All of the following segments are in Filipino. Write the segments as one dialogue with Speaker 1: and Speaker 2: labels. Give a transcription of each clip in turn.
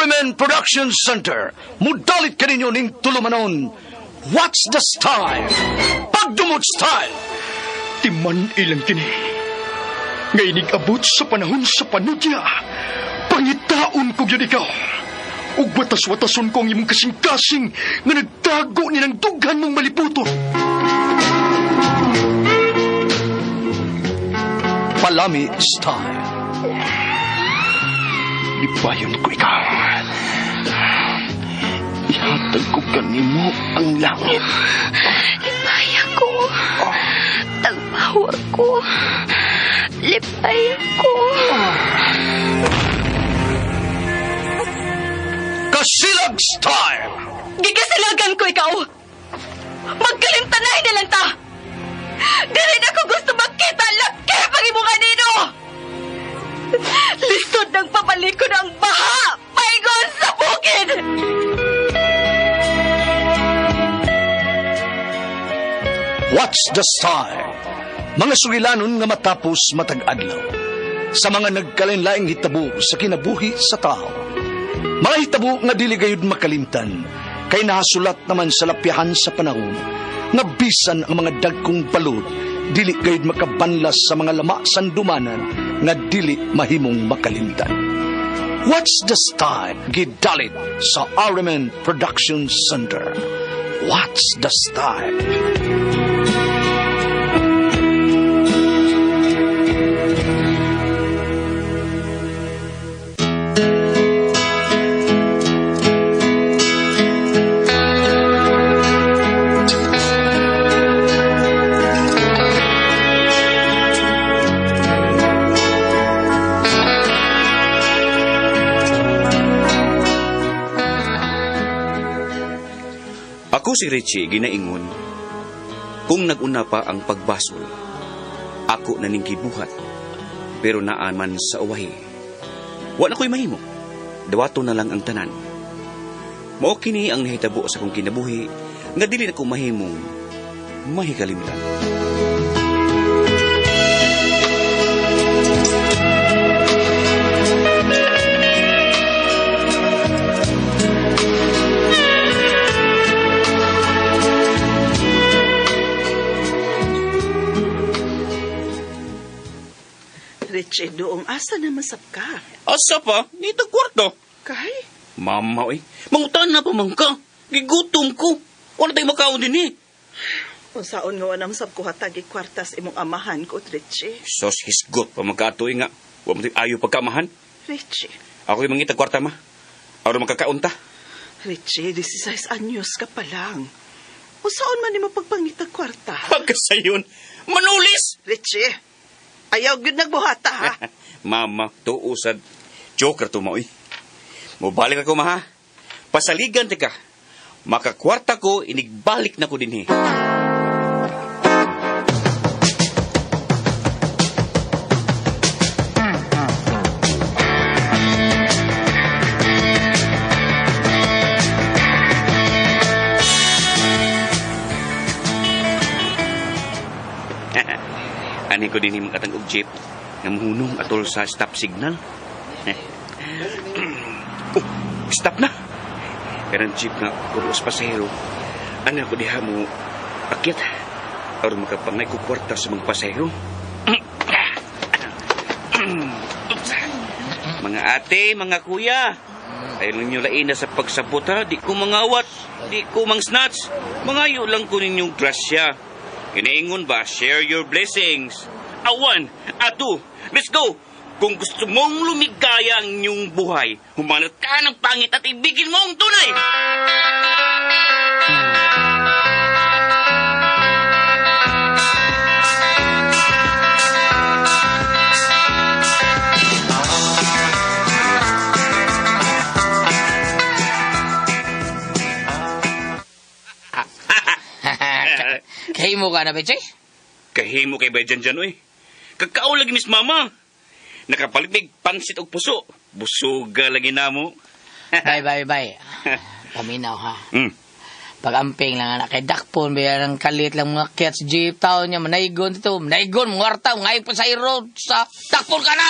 Speaker 1: Arimen Production Center, mudalit ka ninyo ning tulumanon. What's the style? Pagdumot style!
Speaker 2: Timan ilang kini. Ngay abot sa panahon sa panudya. Pangitaon ko yun ikaw. Ug watas-watason ko ang imong kasing-kasing nga nagtago ni ng dughan mong maliputo.
Speaker 1: Palami style.
Speaker 2: Ibayon ko ikaw. Ihatag ko kanimo ang langit.
Speaker 3: Lipaya ko. Tagpawa ko. Lipaya ko.
Speaker 1: Kasilag style.
Speaker 3: Gigasilagan ko ikaw. Magkalimtanay na lang ta. Dili na ko gusto makita laki pag imunga nino. Lisod ng papalikod ang baha. Paigon sa bukid.
Speaker 1: What's the style? Mga sugilanon nga matapos matag-adlaw. Sa mga nagkalain-laing hitabo sa kinabuhi sa tao. Mga hitabo nga dili gayud makalimtan. Kay nahasulat naman sa lapyahan sa panahon. Nga bisan ang mga dagkong balod. Dili gayud makabanlas sa mga lama sandumanan. Nga dili mahimong makalimtan. What's the style? Gidalit sa Arimen Production Center. What's the style?
Speaker 4: Ako si Richie ginaingon, kung naguna pa ang pagbasol, ako na ning gibuhat, pero naaman sa uwahi. Wala ko'y mahimo, dawato na lang ang tanan. Mao kini ang nahitabo sa kong kinabuhi, nga dili na ko mahimong mahikalimtan.
Speaker 5: Richie, doong asa na masap ka?
Speaker 4: Asa pa? Dito kwarto.
Speaker 5: Kay?
Speaker 4: Mama, mangutan na pa man ka. Gigutom ko. Wala tayo makaon din eh.
Speaker 5: Unsaon nga wanam sab ko hatagi kwartas imong amahan ko, Richie.
Speaker 4: Sos hisgot pa magkatoy nga. Huwag mo tayo ayaw pagkamahan.
Speaker 5: Richie.
Speaker 4: Ako yung mangitag kwarta ma. Aron makakaunta.
Speaker 5: Richie, 16 anyos ka pa lang. Unsaon man nimo pagpangitag kwarta?
Speaker 4: Pagkasayon, manulis!
Speaker 5: Richie, ayaw gyud nagbuhata, ha?
Speaker 4: Mama, tuusad. Joker to mo, Mubalik ako, ma, ha? Pasaligan ti ka. Makakwarta ko, inigbalik na ko din, Ani ko din makatang og jeep nga mahunong atol sa stop signal. Stop na. Karang jeep nga puros pasahero. Ani ko diha mo akyat aron makapangay ko kwarta sa mga pasahero. Mga ate, mga kuya, ayaw lang nyo lain na sa pagsabot, ha? Di ko mangawat, di ko mang snatch. Mangayo lang ko ninyong grasya. Kinaingon ba, share your blessings. Awan, ato, let's go. Kung gusto mong lumigaya ang inyong buhay, humanat ka ng pangit at ibigin mo ang tunay.
Speaker 6: Kahimo ka na, Bechay?
Speaker 4: Kahimo kay Bayan dyan, Kakao lagi, Miss Mama. Nakapaligmig pansit og puso. Busuga lagi na mo.
Speaker 6: Bye. Paminaw, ha? Pag-amping lang, anak. Kay Dakpon, bayan ng kalit lang mga cats, jeep, taon niya, manaigon dito. Manaigon, mga arta, ngayon pa sa road, sa Dakpon ka na!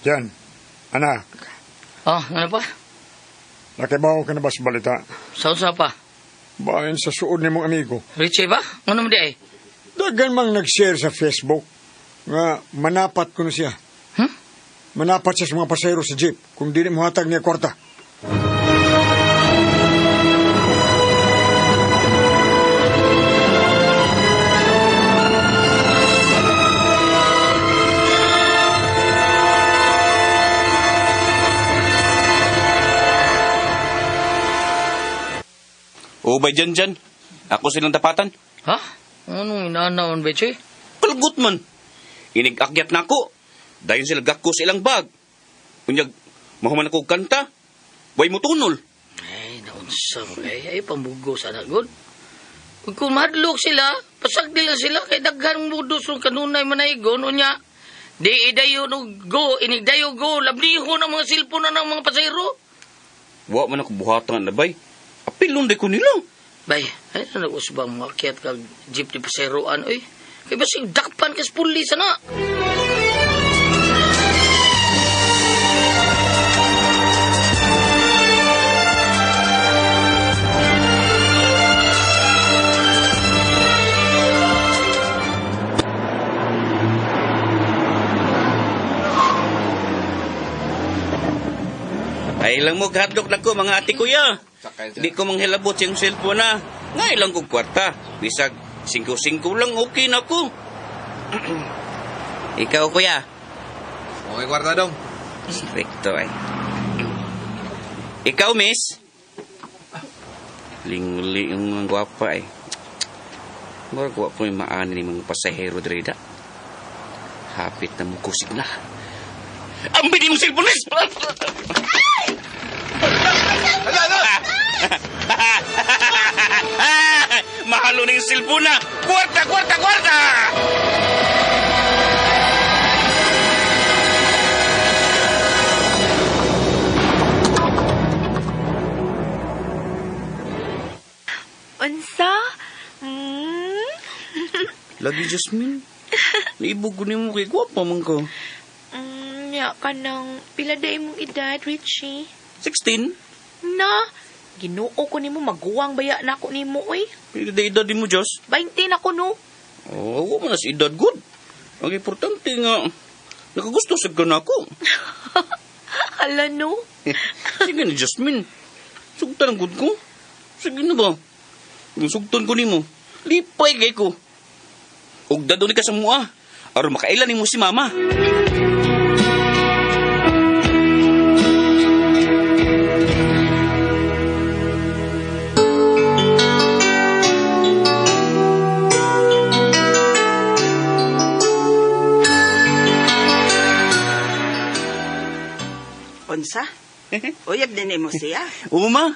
Speaker 2: Jan, anak,
Speaker 6: Oh, ano pa?
Speaker 2: nakibaw ka na ba sa balita?
Speaker 6: Sa pa?
Speaker 2: Bayan sa suod ni mong amigo.
Speaker 6: Richie ba? Ano mo di ay?
Speaker 2: Dagan mang nag-share sa Facebook nga manapat ko na siya.
Speaker 6: Hmm?
Speaker 2: Manapat siya sa mga pasayro sa jeep kung di mo hatag niya kwarta.
Speaker 4: O ba dyan? Ako silang tapatan.
Speaker 6: Ha? Anong inanaon, Beche?
Speaker 4: Palgot man. Inig-akyat na ako. Dayon sila gakko sa ilang bag. Kunyag, mahuman ako kanta. Way mo tunol.
Speaker 6: Ay, naunsa mo ay pambugo sa nagod. Kung madlok sila, pasagdi lang sila kay daghan mudos ng kanunay manaygon unya. Di idayo no go, inigdayo go, labliho ng mga silpon na ng mga pasayro.
Speaker 4: Wa man ako buhatan na bay. Apilon day ko nila.
Speaker 6: Bay, ay na nag-usbang mga kiat kag jeep di pasayroan, oy. Kay basig dakpan kas pulis na.
Speaker 4: Ay lang mo kahadlok na ko mga ati kuya. Di ko manghilabot yung cellphone na. Nga ilang kong kwarta. Bisag 5-5 lang okay na ko. Ikaw kuya.
Speaker 7: Okay, kwarta dong.
Speaker 4: Stricto ay. Ikaw miss. Lingli yung mga gwapa ay. Mga gwapo yung maani ni mga pasahero dreda. Hapit na mo kusig na. Ang bini mong cellphone miss! Mahalo na yung cellphone na! Kwarta!
Speaker 3: Unsa?
Speaker 4: Lagi Jasmine. Naibog ko ni mo kay gwapa man ko.
Speaker 3: Ya ka ng pila day mong edad, Richie?
Speaker 4: 16?
Speaker 3: Na, Ginoo ko nimo maguwang baya na ako nimo oy.
Speaker 4: Pila edad mo, Diyos?
Speaker 3: 20 na ko no.
Speaker 4: Oh, ako man na si edad good. Ang importante nga, nakagusto sa ka na ako.
Speaker 3: Hala no.
Speaker 4: Sige na, Jasmine. Sugtan ang good ko. Sige na ba? Yung sugtan ko ni mo, lipay kay ko. Ugda doon ka sa mua. Aron makailan ni mo si mama.
Speaker 5: Unsa? Uyab din mo siya.
Speaker 4: Uma?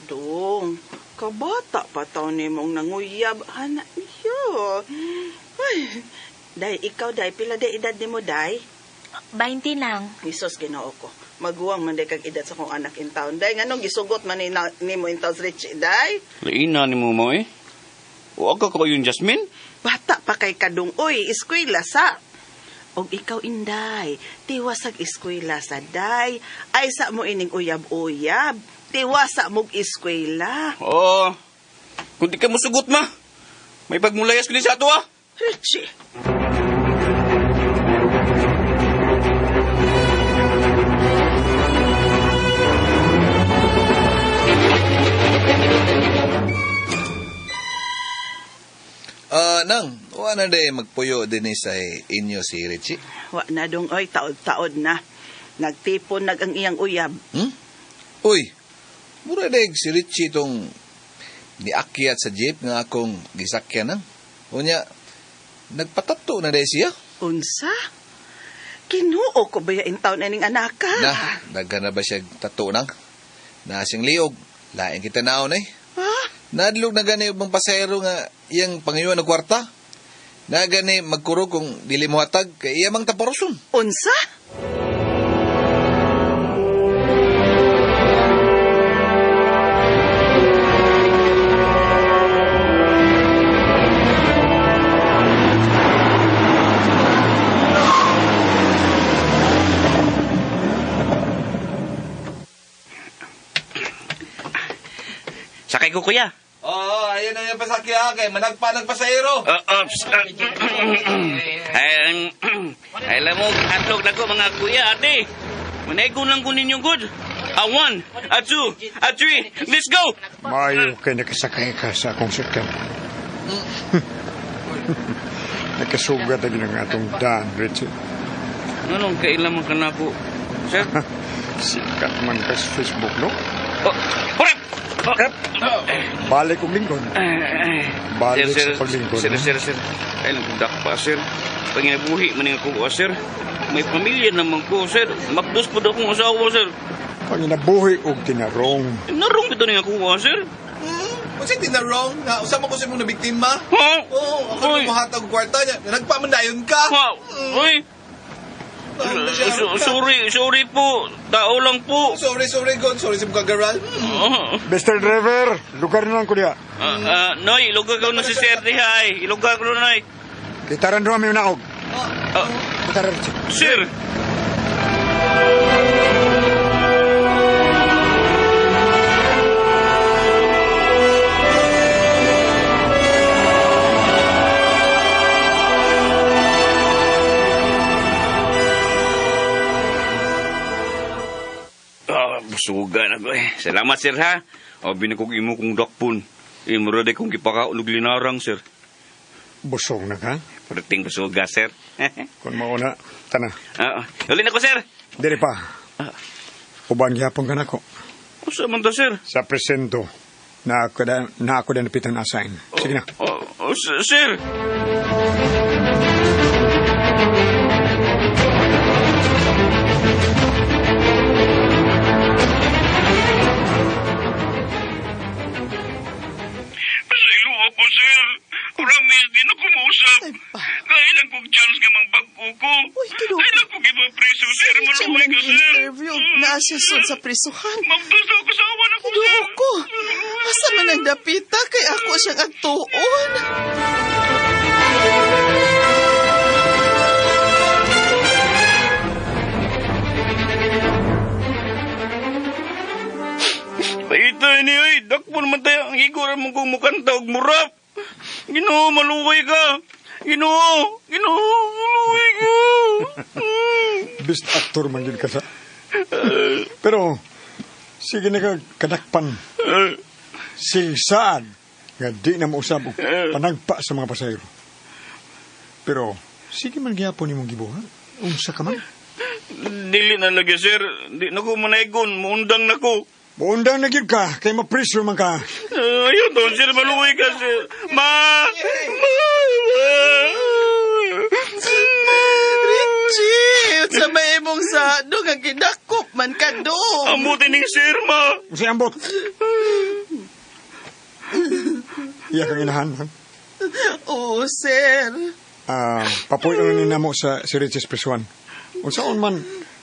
Speaker 5: Dong, kabata pa taon ni mong nanguyab. Anak niyo. Ay, day, ikaw, day, pila day edad ni mo, day?
Speaker 3: 20 lang.
Speaker 5: Isos, ginoo ko. Maguwang man day kag edad sa kong anak in town. Day, nganong gisugot man ni mo in town, Richie, day?
Speaker 4: Laina ni mo mo eh. O aga ka yung Jasmine?
Speaker 5: Bata pa kay kadung, oy, eskwela sa. Og ikaw, inday, tiwasag eskwela sa day. Ay sa mo ining uyab-uyab. Tiwasa mong eskwela.
Speaker 4: Oo. Kung di ka mo sugot ma, may pagmulayas ko din sa ato ah.
Speaker 5: Richie.
Speaker 7: Nang, wala na day magpuyo din sa inyo si Richie.
Speaker 5: Wa na dong, oy, taod-taod na. Nagtipon ang iyang uyab.
Speaker 7: Uy, mura day si Richie itong niakyat sa jeep nga akong gisakyan nang. Unya, nagpatato na day siya.
Speaker 5: Unsa? Kinuo ko ba in taon aning anaka?
Speaker 7: Na, daga na ba siya tato nang? Nasing liog, laing kita naon eh.
Speaker 5: Ha?
Speaker 7: Nadlog na gani ubang pasahero nga iyang pangayon na kwarta. Na gani magkuro kung dili mo hatag kay iya mang taparoson.
Speaker 5: Unsa?
Speaker 4: Sakay ko, kuya.
Speaker 7: Oo, ayun na yung pasakya kay managpa ng pasahero.
Speaker 4: Alam mo, atlog na ko mga kuya, ate. Manaigon lang ko ninyo good. A 1, a 2, a 3, let's go!
Speaker 2: Maayo kay nakasakay ka sa akong sakyan. Nakasugat lagi ng atong daan, Richie.
Speaker 4: Anong kailaman ka na ako, sir?
Speaker 2: Sikat man ka sa Facebook, no?
Speaker 4: Oh, hurap!
Speaker 2: Balik kong lingkod. Balik sa paglingkod.
Speaker 4: Sir. Kailan ko dakpa, sir. Panginabuhi man nga ko, sir. May pamilya naman ko, sir. Mapdos po daw kong asawa, sir.
Speaker 2: Panginabuhi o tinarong.
Speaker 4: Narong ito nga ko, sir.
Speaker 7: Kung siya tinarong, na usama ko siya mong nabiktima.
Speaker 4: Ha?
Speaker 7: Oo, ako
Speaker 4: Uy.
Speaker 7: na mahatag kwarta niya. Nagpamandayon ka.
Speaker 4: Ha? Uy! Sorry po. Tao lang po.
Speaker 7: Sorry, God. Sorry sa mga garal.
Speaker 2: Mr. Driver, lugar na lang ko diya.
Speaker 4: Noy, ilugar ko na si Sir Dihay. Ilugar ko na, Noy.
Speaker 2: Kitaran doon may naog. Kitaran,
Speaker 4: Sir! Busuga na ko eh. Salamat, sir, ha? O, binakog imo kong dakpon. Imurade kong gipakaulog linarang, sir.
Speaker 2: Busog na ka?
Speaker 4: Parating busuga, sir.
Speaker 2: Kung mauna, tana.
Speaker 4: Uli na ko, sir.
Speaker 2: Dili pa. Uban gyapon ka na ko.
Speaker 4: Usa man ta, sir?
Speaker 2: Sa presento, na ako din napitan assign. Sige na.
Speaker 4: Sir! Pasaylo ako, sir. Ramis, di na kumusap. Kailan kong chance nga mang bagko ko. Kailan kong ipapreso, sir. Maluhay ka, sir.
Speaker 5: Interview na asisod sa prisuhan.
Speaker 4: Magdusa ko sa awan ako, sir.
Speaker 5: Duo ko. Asa man ang dapita kay ako siyang agtuon.
Speaker 4: Paita ni ay, dakpo naman tayo ang igor mo kung mukanta og murap. Ginoo, maluway ka. Ginoo, maluway ka.
Speaker 2: Best actor man yun ka sa. Pero, sige na ka kadakpan. Singsaan nga di na mausab og panagpa sa mga pasahero. Pero, sige man gyapon nimong gibuhat. Unsa ka man?
Speaker 4: Dili na lagi, sir. Di na ko manaygon. Muundang na ko.
Speaker 2: Buundang na gyud ka, kay mapresyo man ka.
Speaker 4: Ayaw doon, sir. Maluway ka, sir. Ma!
Speaker 5: Richie, sa may imong sa doon ang kinakop man ka doon.
Speaker 4: Amutin ni sir, ma!
Speaker 2: Usi ambot. Iya kang inahan. Ha?
Speaker 5: Oo, sir.
Speaker 2: Papoy ni namo sa si Riches Presuan. Unsaon man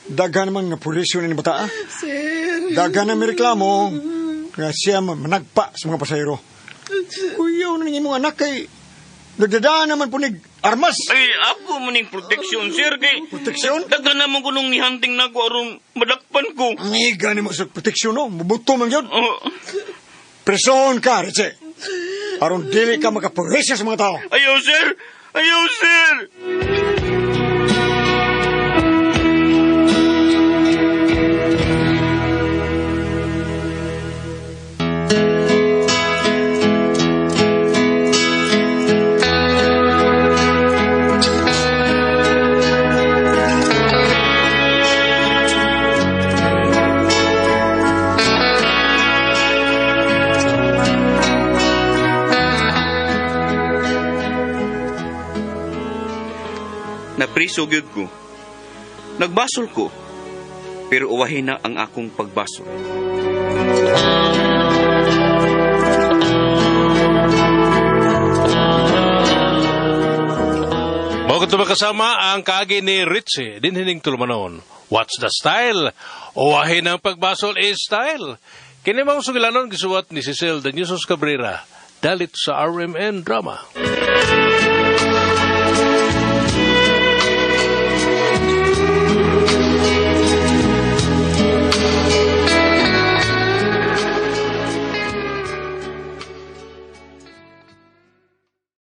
Speaker 2: daghan man nga pulisyon ni bata.
Speaker 5: Sir.
Speaker 2: Daghan na may reklamo nga siya managpa sa mga pasahero. Kuyaw na imong anak kay nagdadaan naman punig armas.
Speaker 4: Ay, ako maning proteksyon, sir. Kay,
Speaker 2: Proteksyon?
Speaker 4: daga naman ko nung nihanting na ko aron madakpan ko.
Speaker 2: Amiga ni mo sa proteksyon no, bubuto man yun.
Speaker 4: Oh,
Speaker 2: Presohon ka, Riche. Aron dili ka makapulisya sa mga tao.
Speaker 4: ayaw, sir! Ayaw, sir! Napriso gyud ko. Nagbasol ko. Pero uwahin na ang akong pagbasol.
Speaker 8: Mga katuba kasama ang kaagi ni Richie din hining tulumanon. What's the style? Uwahin ang pagbasol is style. Kini mga sugilanon gisuwat ni Cecil Daniusos Cabrera. Dalit sa RMN Drama.